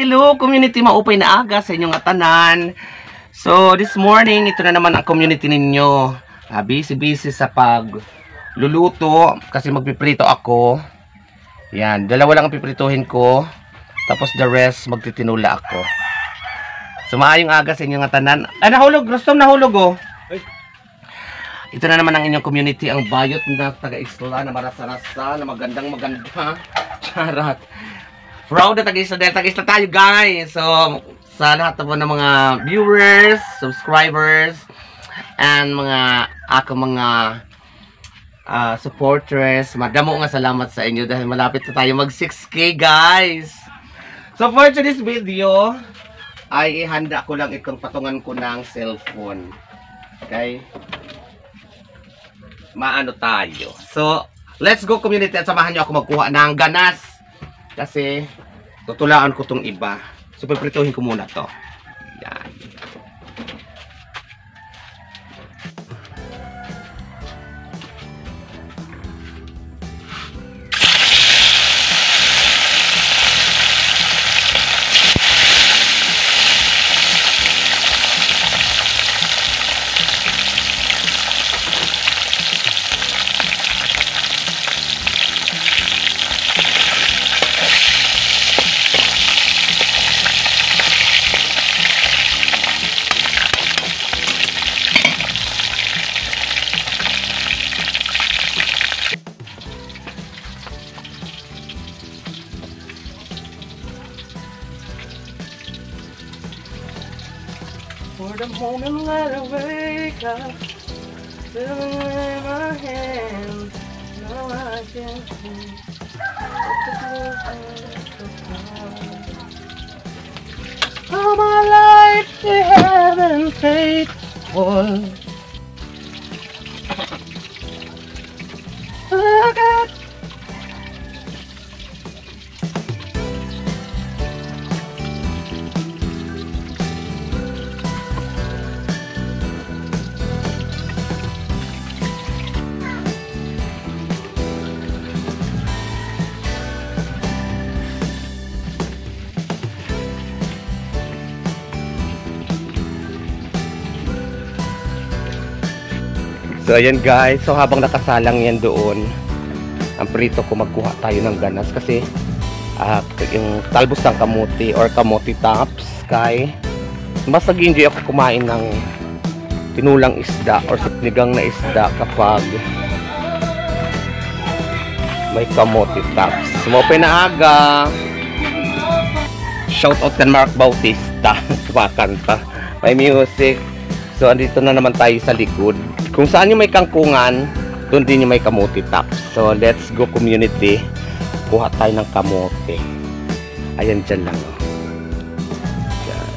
Hello community, maupay na aga sa inyong atanan. So this morning, ito na naman ang community ninyo. Busy sa pagluluto kasi magpiprito ako. Yan, dalawa lang ang piprituhin ko. Tapos the rest magtitinula ako. So maayong aga sa inyong atanan. Ay, nahulog, Rostom, nahulog oh. Ito na naman ang inyong community, ang bayot na taga-isla na marasa-rasa, na magandang-maganda. Charat. Proud na taga-isla tayo, guys. So, sa lahat po ng mga viewers, subscribers, and mga supporters, madamo nga salamat sa inyo dahil malapit na tayo mag 6K, guys. So, for today's video, ay ihanda ko lang itong patungan ko ng cellphone. Okay? Maano tayo. So, let's go community at samahan nyo ako magkuha ng ganas. Kasi, tutulaan ko tong iba. So, piprituhin ko muna to. Yan. For the moment that I wake up, feeling in my hands, now I can see all my life you have been faithful. I got So ayan guys, so habang nakasalang yan doon, ang prito ko magkuha tayo ng ganas kasi yung talbos ng kamuti or kamuti tops kay mas nag-enjoy ako kumain ng tinulang isda or sinigang na isda kapag may kamuti tops. Sumopay na aga. Shout out kan Mark Bautista. Kumakanta, may music. So, andito na naman tayo sa likod. Kung saan yung may kangkungan, doon din yung may kamote tops. So, let's go community. Kuha tayo ng kamote. Ayan, dyan lang. Dyan.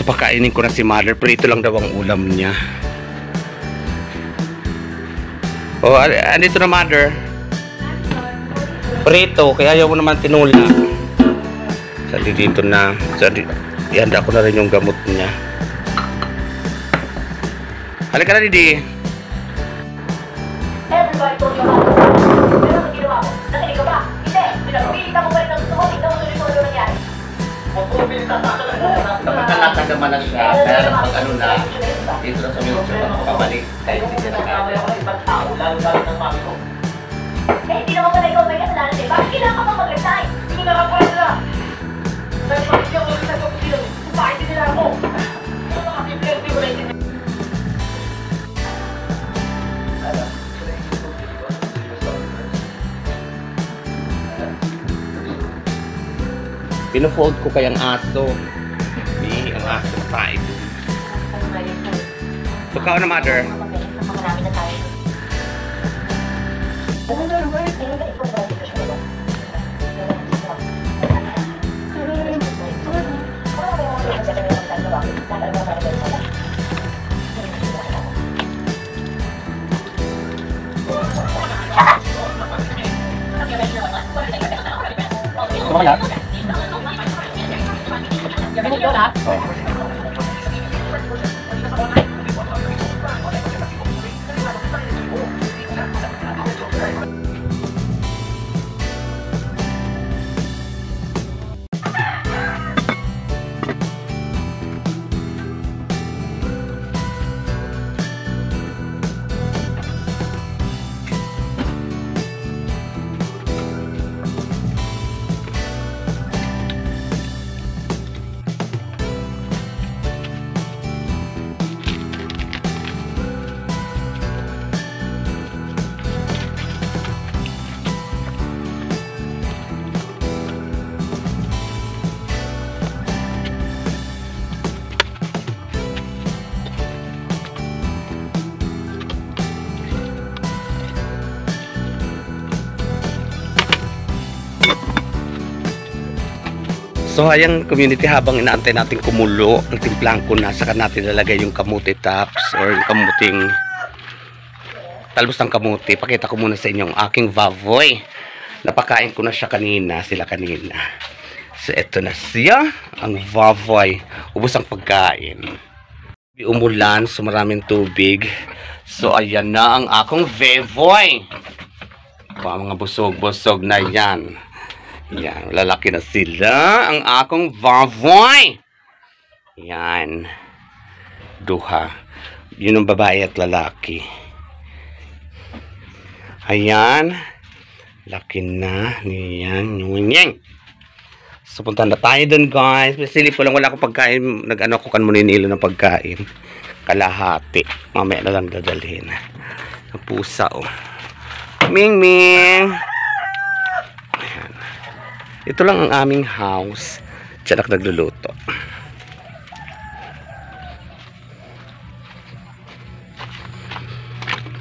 So pakainin ko na si mother. Prito lang daw ang ulam niya. Oh, andito na mother. Prito, kaya ayaw mo naman tinula. So dito na. So ihanda ko na rin yung gamot niya. Halika na, Didi. Everybody told you about it. Pero ang ginawa mo, nakinig ka ba? Hindi. Pinagpilit ako pa rin ang gusto mo. Tignan mo tuloy-tuloy ano nangyari. Magpupilit ka sa akin. Nakakalakad naman na siya. Kaya lang pag ano na, dito na sa wheelchair, pabalik. Kahit hindi siya Lalo ng mami ko. Eh, hindi naman pala ikaw may kasalanan eh. Bakit kailangan ka pa mag-resign? Hindi na lang pala. Dahil bakit yung ulit sa kusino, kung bakit hindi nila ako? Ano na kasi player, di ko na Pino-fold ko kayang aso. Ang aso makain. So, kao na, mother. Marami na tayo. Kumala? So ayang community, habang inaantay natin kumulo ang timplang ko na, saka natin lalagay yung kamuti tops or yung kamuting talbos ng kamuti. Pakita ko muna sa inyo ang aking vavoy. Napakain ko na siya kanina, sila kanina. So eto na siya, ang vavoy. Ubos ang pagkain. Umulan, so maraming tubig. So ayan na ang akong vavoy. Mga busog-busog na yan. Yan, lalaki na sila. Ang akong vavoy. Yan. Duha. Yun ang babae at lalaki. Ayan. Laki na. Yan. Yan. So, punta na tayo dun, guys. Silip ko lang, wala akong pagkain. Nag-ano ko kan muninilo ng pagkain. Kalahati. Mamaya na lang dadalhin. Ang pusa, oh. Ming Ming. Ayan. Ito lang ang aming house. Diyan ako nagluluto.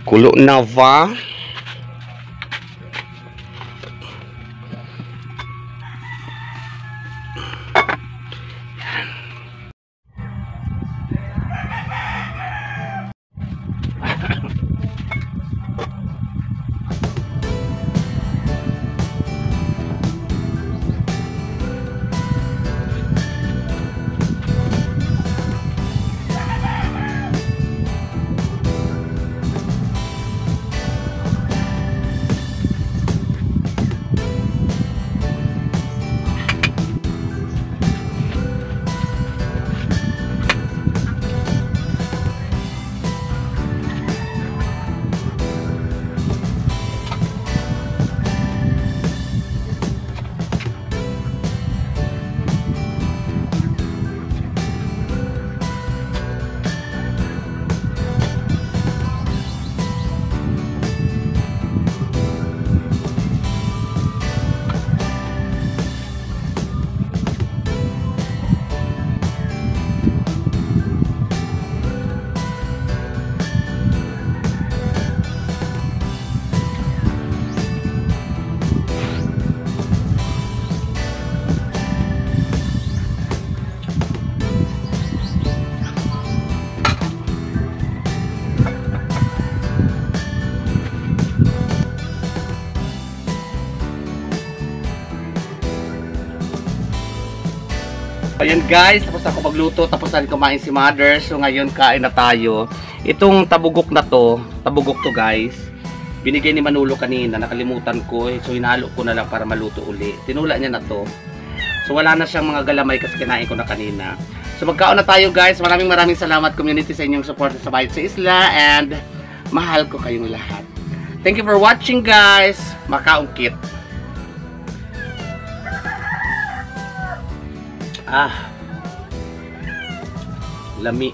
Kulo na ba? Ayan guys, tapos ako magluto, tapos na rin kumain si mother. So ngayon kain na tayo. Itong tabugok na to, tabugok to guys. Binigay ni Manolo kanina, nakalimutan ko. So hinalo ko na lang para maluto uli. Tinula niya na to. So wala na siyang mga galamay kasi kinain ko na kanina. So magkaon na tayo guys. Maraming salamat community sa inyong support sa Bayot sa Isla. And mahal ko kayong lahat. Thank you for watching guys. Makaungkit. Lami.